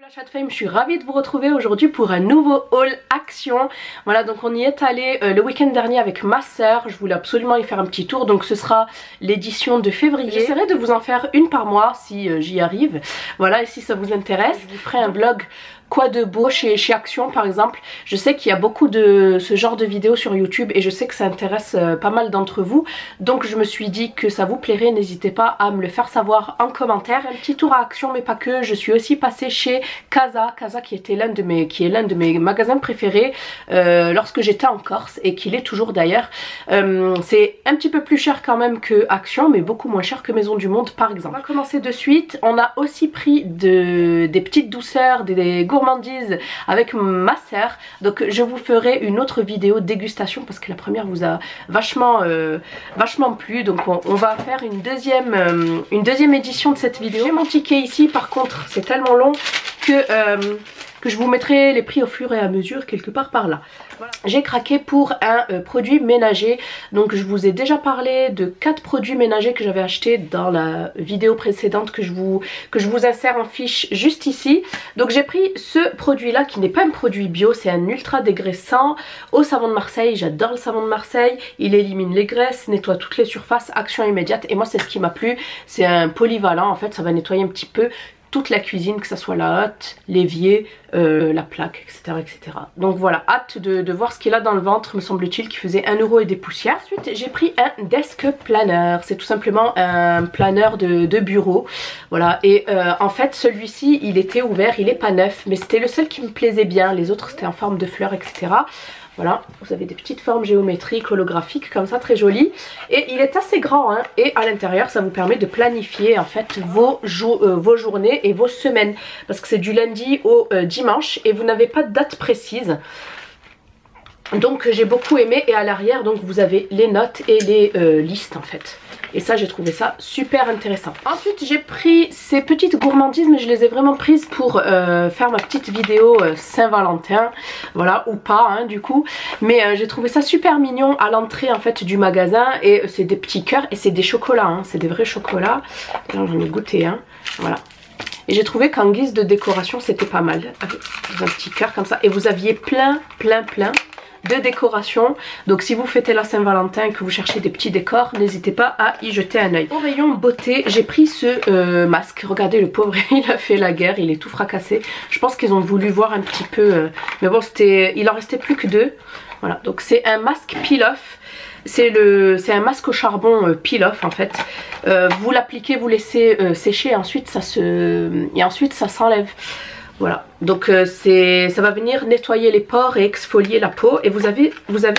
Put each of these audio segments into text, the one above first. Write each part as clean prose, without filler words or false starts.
La Chat Fame, je suis ravie de vous retrouver aujourd'hui pour un nouveau haul action. Voilà, donc on y est allé le week-end dernier avec ma soeur. Je voulais absolument y faire un petit tour, donc ce sera l'édition de février. J'essaierai de vous en faire une par mois si j'y arrive. Voilà, et si ça vous intéresse, je vous ferai un vlog quoi de beau chez Action par exemple. Je sais qu'il y a beaucoup de ce genre de vidéos sur YouTube et je sais que ça intéresse pas mal d'entre vous, donc je me suis dit que ça vous plairait. N'hésitez pas à me le faire savoir en commentaire. Un petit tour à Action, mais pas que. Je suis aussi passée chez Casa qui est l'un de mes magasins préférés lorsque j'étais en Corse, et qui l'est toujours d'ailleurs. C'est un petit peu plus cher quand même que Action, mais beaucoup moins cher que Maison du Monde par exemple. On va commencer de suite. On a aussi pris des petites douceurs, des gourmandises avec ma soeur, donc je vous ferai une autre vidéo dégustation parce que la première vous a vachement plu, donc on va faire une deuxième édition de cette vidéo. J'ai mon ticket ici, par contre c'est tellement long que je vous mettrai les prix au fur et à mesure quelque part par là. Voilà. J'ai craqué pour un produit ménager, donc je vous ai déjà parlé de 4 produits ménagers que j'avais achetés dans la vidéo précédente que je vous insère en fiche juste ici. Donc j'ai pris ce produit là qui n'est pas un produit bio, c'est un ultra dégraissant au savon de Marseille. J'adore le savon de Marseille, il élimine les graisses, nettoie toutes les surfaces, action immédiate, et moi c'est ce qui m'a plu. C'est un polyvalent en fait, ça va nettoyer un petit peu toute la cuisine, que ça soit la hotte, l'évier, la plaque, etc. Donc voilà, hâte de voir ce qu'il a dans le ventre, me semble-t-il, qui faisait 1 € et des poussières. Ensuite j'ai pris un desk planner, c'est tout simplement un planeur de bureau. Voilà, et en fait celui-ci il était ouvert, il est pas neuf, mais c'était le seul qui me plaisait bien, les autres c'était en forme de fleurs, etc. Voilà, vous avez des petites formes géométriques, holographiques comme ça, très jolies. Et il est assez grand, hein, et à l'intérieur ça vous permet de planifier en fait vos journées et vos semaines. Parce que c'est du lundi au dimanche et vous n'avez pas de date précise. Donc j'ai beaucoup aimé, et à l'arrière donc vous avez les notes et les listes en fait. Et ça j'ai trouvé ça super intéressant. Ensuite j'ai pris ces petites gourmandises, mais je les ai vraiment prises pour faire ma petite vidéo Saint-Valentin. Voilà, ou pas hein, du coup. Mais j'ai trouvé ça super mignon à l'entrée en fait du magasin. Et c'est des petits cœurs et c'est des chocolats, hein, c'est des vrais chocolats. Là j'en ai goûté un, voilà. Et j'ai trouvé qu'en guise de décoration c'était pas mal, avec un petit cœur comme ça. Et vous aviez plein de décoration. Donc si vous fêtez la Saint-Valentin et que vous cherchez des petits décors, n'hésitez pas à y jeter un oeil. Au rayon beauté, j'ai pris ce masque. Regardez, le pauvre il a fait la guerre, il est tout fracassé. Je pense qu'ils ont voulu voir un petit peu, mais bon, il en restait plus que 2. Voilà, donc c'est un masque peel-off. C'est un masque au charbon peel-off en fait. Vous l'appliquez, vous laissez sécher, et ensuite ça s'enlève. Voilà, donc ça va venir nettoyer les pores et exfolier la peau. Et vous avez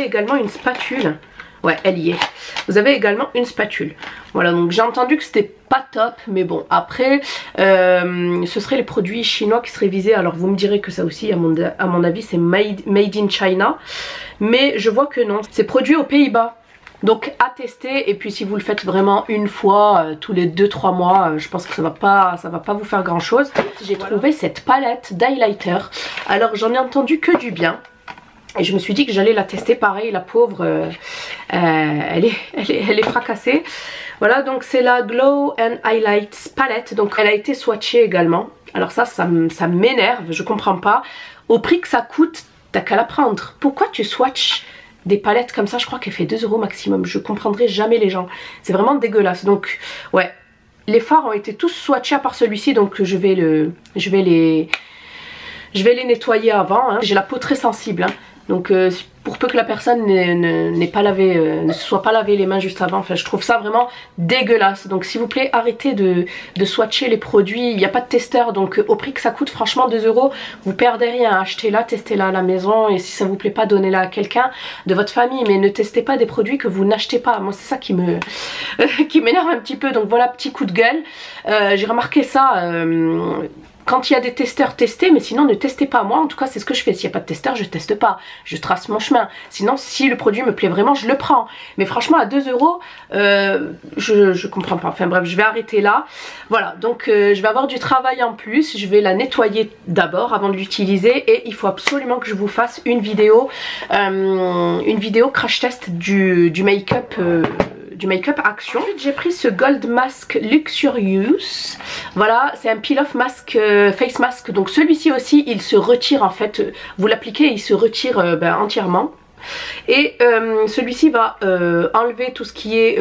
également une spatule. Ouais, elle y est. Vous avez également une spatule. Voilà, donc j'ai entendu que c'était pas top, mais bon, après ce seraient les produits chinois qui seraient visés. Alors vous me direz que ça aussi, à mon avis, c'est made in China. Mais je vois que non, c'est produit aux Pays-Bas. Donc à tester, et puis si vous le faites vraiment une fois tous les 2-3 mois, je pense que ça va pas vous faire grand chose. J'ai trouvé cette palette d'highlighter. Alors j'en ai entendu que du bien, et je me suis dit que j'allais la tester. Pareil, la pauvre, elle est fracassée. Voilà, donc c'est la Glow and Highlights palette, donc elle a été swatchée également. Alors ça m'énerve, je comprends pas. Au prix que ça coûte, t'as qu'à la prendre. Pourquoi tu swatches des palettes comme ça? Je crois qu'elle fait 2 € maximum. Je comprendrai jamais les gens, c'est vraiment dégueulasse. Donc ouais, les fards ont été tous swatchés à part celui-ci, donc je vais les nettoyer avant, hein. J'ai la peau très sensible, hein. Donc pour peu que la personne ne se soit pas lavé les mains juste avant, enfin je trouve ça vraiment dégueulasse. Donc s'il vous plaît, arrêtez de swatcher les produits. Il n'y a pas de testeur, donc au prix que ça coûte, franchement 2 €, vous perdez rien. Achetez-la, testez-la à la maison, et si ça vous plaît pas, donnez-la à quelqu'un de votre famille, mais ne testez pas des produits que vous n'achetez pas. Moi c'est ça qui m'énerve un petit peu. Donc voilà, petit coup de gueule. J'ai remarqué ça quand il y a des testeurs, testez, mais sinon ne testez pas. Moi en tout cas c'est ce que je fais. S'il n'y a pas de testeur, je teste pas, je trace mon chemin. Sinon si le produit me plaît vraiment, je le prends. Mais franchement à 2 €, je comprends pas. Enfin bref, je vais arrêter là. Voilà, donc je vais avoir du travail en plus. Je vais la nettoyer d'abord avant de l'utiliser, et il faut absolument que je vous fasse une vidéo crash test du make-up du Make-up Action. Ensuite j'ai pris ce Gold Mask Luxurious. Voilà, c'est un peel-off mask, face mask. Donc celui-ci aussi il se retire en fait, vous l'appliquez et il se retire entièrement. Et celui-ci va enlever tout ce qui est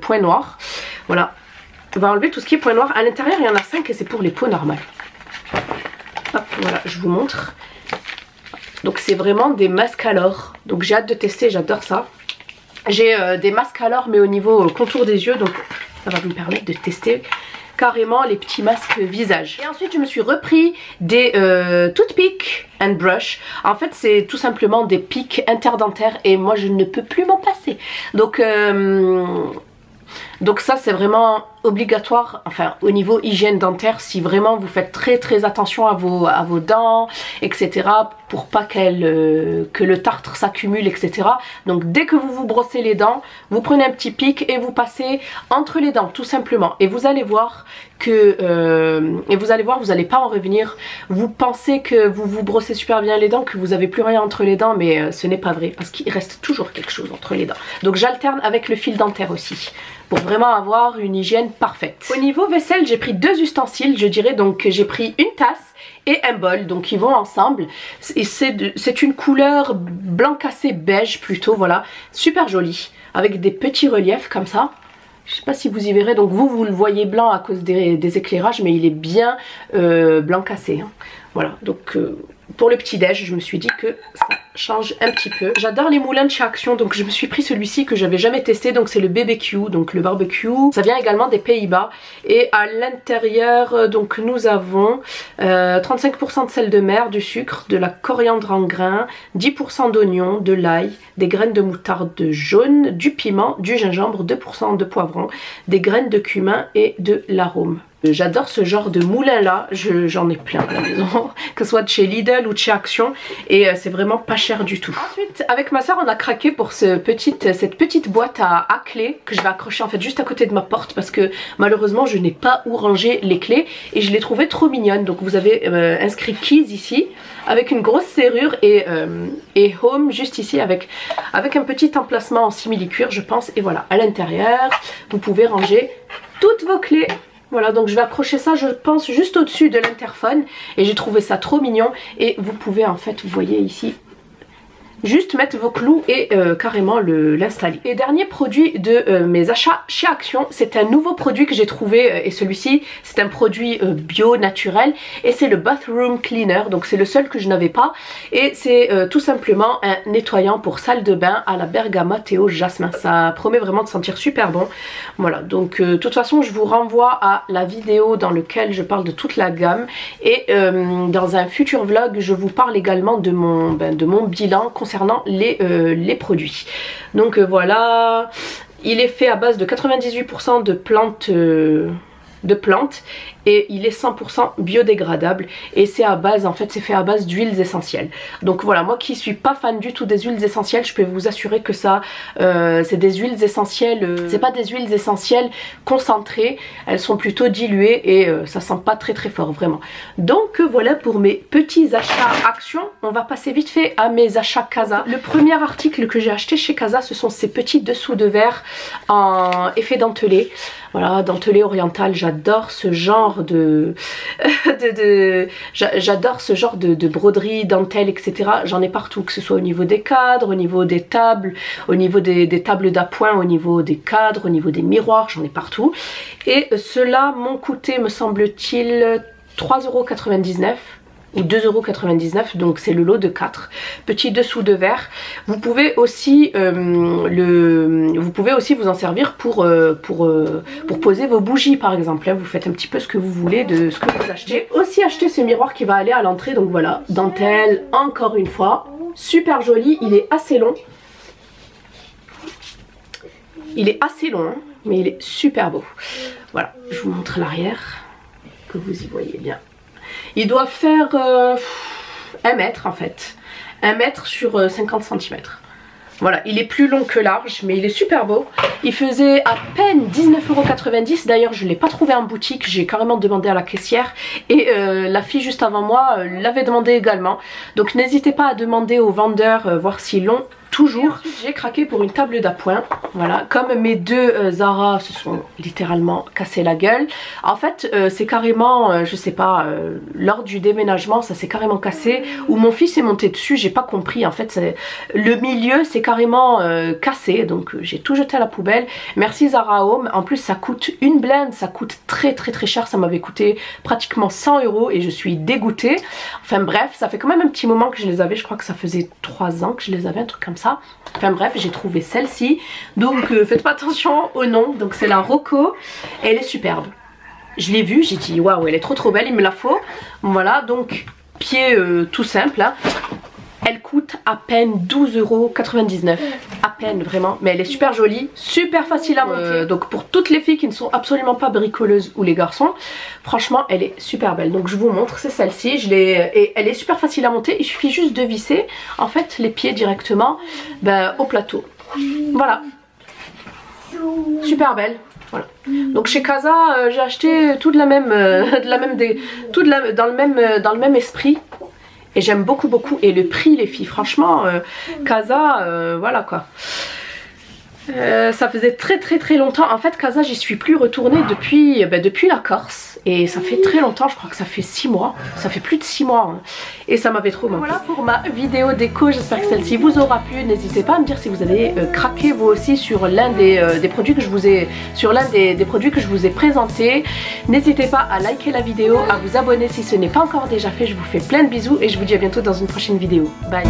point noir. Voilà, on va enlever tout ce qui est point noir. À l'intérieur il y en a 5 et c'est pour les peaux normales. Hop, voilà, je vous montre. Donc c'est vraiment des masques à l'or. Donc j'ai hâte de tester, j'adore ça. J'ai des masques à l'or mais au niveau contour des yeux, donc ça va me permettre de tester carrément les petits masques visage. Et ensuite je me suis repris des toothpicks and brush. En fait c'est tout simplement des pics interdentaires et moi je ne peux plus m'en passer. Donc ça c'est vraiment obligatoire, enfin au niveau hygiène dentaire, si vraiment vous faites très attention à vos dents, etc. pour pas que le tartre s'accumule, etc. Donc dès que vous vous brossez les dents, vous prenez un petit pic et vous passez entre les dents tout simplement. Et vous allez voir que vous n'allez pas en revenir. Vous pensez que vous vous brossez super bien les dents, que vous n'avez plus rien entre les dents, mais ce n'est pas vrai parce qu'il reste toujours quelque chose entre les dents. Donc j'alterne avec le fil dentaire aussi pour vraiment avoir une hygiène parfaite. Au niveau vaisselle j'ai pris 2 ustensiles, je dirais. Donc j'ai pris une tasse et un bol, donc ils vont ensemble. Et c'est une couleur blanc cassé beige plutôt, voilà, super jolie avec des petits reliefs comme ça. Je sais pas si vous y verrez, donc vous le voyez blanc à cause des éclairages, mais il est bien blanc cassé, hein. Voilà, donc pour le petit déj je me suis dit que ça change un petit peu. J'adore les moulins de chez Action, donc je me suis pris celui-ci que j'avais jamais testé, donc c'est le BBQ, donc le barbecue. Ça vient également des Pays-Bas et à l'intérieur donc nous avons 35% de sel de mer, du sucre, de la coriandre en grains, 10% d'oignon, de l'ail, des graines de moutarde jaune, du piment, du gingembre, 2% de poivron, des graines de cumin et de l'arôme. J'adore ce genre de moulin là, j'en ai plein à la maison, que ce soit de chez Lidl ou de chez Action, et c'est vraiment pas cher du tout. Ensuite avec ma soeur on a craqué pour cette petite boîte à clés que je vais accrocher en fait juste à côté de ma porte parce que malheureusement je n'ai pas où ranger les clés et je l'ai trouvée trop mignonne. Donc vous avez inscrit Keys ici avec une grosse serrure et Home juste ici avec un petit emplacement en simili-cuir je pense, et voilà, à l'intérieur vous pouvez ranger toutes vos clés. Voilà, donc je vais accrocher ça je pense juste au-dessus de l'interphone et j'ai trouvé ça trop mignon. Et vous pouvez en fait, vous voyez ici, juste mettre vos clous et carrément l'installer. Et dernier produit de mes achats chez Action, c'est un nouveau produit que j'ai trouvé et celui-ci c'est un produit bio naturel et c'est le Bathroom Cleaner. Donc c'est le seul que je n'avais pas et c'est tout simplement un nettoyant pour salle de bain à la bergamote et au jasmin. Ça promet vraiment de sentir super bon. Voilà, donc de toute façon je vous renvoie à la vidéo dans laquelle je parle de toute la gamme et dans un futur vlog je vous parle également de mon bilan concernant les produits. Donc voilà, il est fait à base de 98% de plantes et il est 100% biodégradable et c'est à base, en fait c'est fait à base d'huiles essentielles. Donc voilà, moi qui suis pas fan du tout des huiles essentielles, je peux vous assurer que ça c'est des huiles essentielles, c'est pas des huiles essentielles concentrées, elles sont plutôt diluées et ça sent pas très fort vraiment. Donc voilà pour mes petits achats Action. On va passer vite fait à mes achats Casa. Le premier article que j'ai acheté chez Casa, ce sont ces petits dessous de verre en effet dentelé. Voilà, dentelé oriental, j'adore ce genre j'adore ce genre de broderie, dentelle, etc. J'en ai partout, que ce soit au niveau des cadres, au niveau des tables, au niveau des tables d'appoint, au niveau des cadres, au niveau des miroirs, j'en ai partout. Et ceux-là m'ont coûté, me semble-t-il, 3,99 € ou 2,99 €, donc c'est le lot de 4 petits dessous de verre. Vous pouvez aussi vous en servir pour poser vos bougies par exemple. Là, vous faites un petit peu ce que vous voulez de ce que vous achetez. J'ai aussi acheté ce miroir qui va aller à l'entrée, donc voilà, dentelle encore une fois, super joli, il est assez long. Il est assez long, hein, mais il est super beau. Voilà, je vous montre l'arrière, que vous y voyez bien. Il doit faire 1 mètre en fait. 1 mètre sur 50 cm. Voilà, il est plus long que large, mais il est super beau. Il faisait à peine 19,90 €. D'ailleurs, je ne l'ai pas trouvé en boutique. J'ai carrément demandé à la caissière. Et la fille juste avant moi l'avait demandé également. Donc n'hésitez pas à demander aux vendeurs, voir s'ils l'ont toujours. J'ai craqué pour une table d'appoint, voilà, comme mes deux Zara se sont littéralement cassé la gueule. En fait c'est carrément, je sais pas, lors du déménagement ça s'est carrément cassé, ou mon fils est monté dessus, j'ai pas compris, en fait le milieu c'est carrément cassé, donc j'ai tout jeté à la poubelle. Merci Zara Home, en plus ça coûte une blinde, ça coûte très cher, ça m'avait coûté pratiquement 100 € et je suis dégoûtée. Enfin bref, ça fait quand même un petit moment que je les avais, je crois que ça faisait 3 ans que je les avais, un truc comme ça. Enfin bref, j'ai trouvé celle-ci, donc faites pas attention au nom, donc c'est la Rocco, et elle est superbe. Je l'ai vue, j'ai dit waouh, elle est trop belle, il me la faut. Voilà, donc pied tout simple, hein. Elle coûte à peine 12,99 €, à peine vraiment, mais elle est super jolie, super facile à monter. Donc pour toutes les filles qui ne sont absolument pas bricoleuses ou les garçons, franchement elle est super belle. Donc je vous montre, c'est celle-ci, et elle est super facile à monter, il suffit juste de visser en fait les pieds directement au plateau. Voilà, super belle. Voilà. Donc chez Casa j'ai acheté tout de la même, dans le même esprit. Et j'aime beaucoup et le prix les filles, franchement Casa voilà quoi. Ça faisait très longtemps, en fait Casa j'y suis plus retournée depuis la Corse, et ça fait très longtemps, je crois que ça fait 6 mois, ça fait plus de 6 mois hein. Et ça m'avait trop manqué. Voilà pour ma vidéo déco, j'espère que celle-ci vous aura plu. N'hésitez pas à me dire si vous avez craqué vous aussi sur l'un des produits que je vous ai, des produits que je vous ai présentés. N'hésitez pas à liker la vidéo, à vous abonner si ce n'est pas encore déjà fait. Je vous fais plein de bisous et je vous dis à bientôt dans une prochaine vidéo. Bye.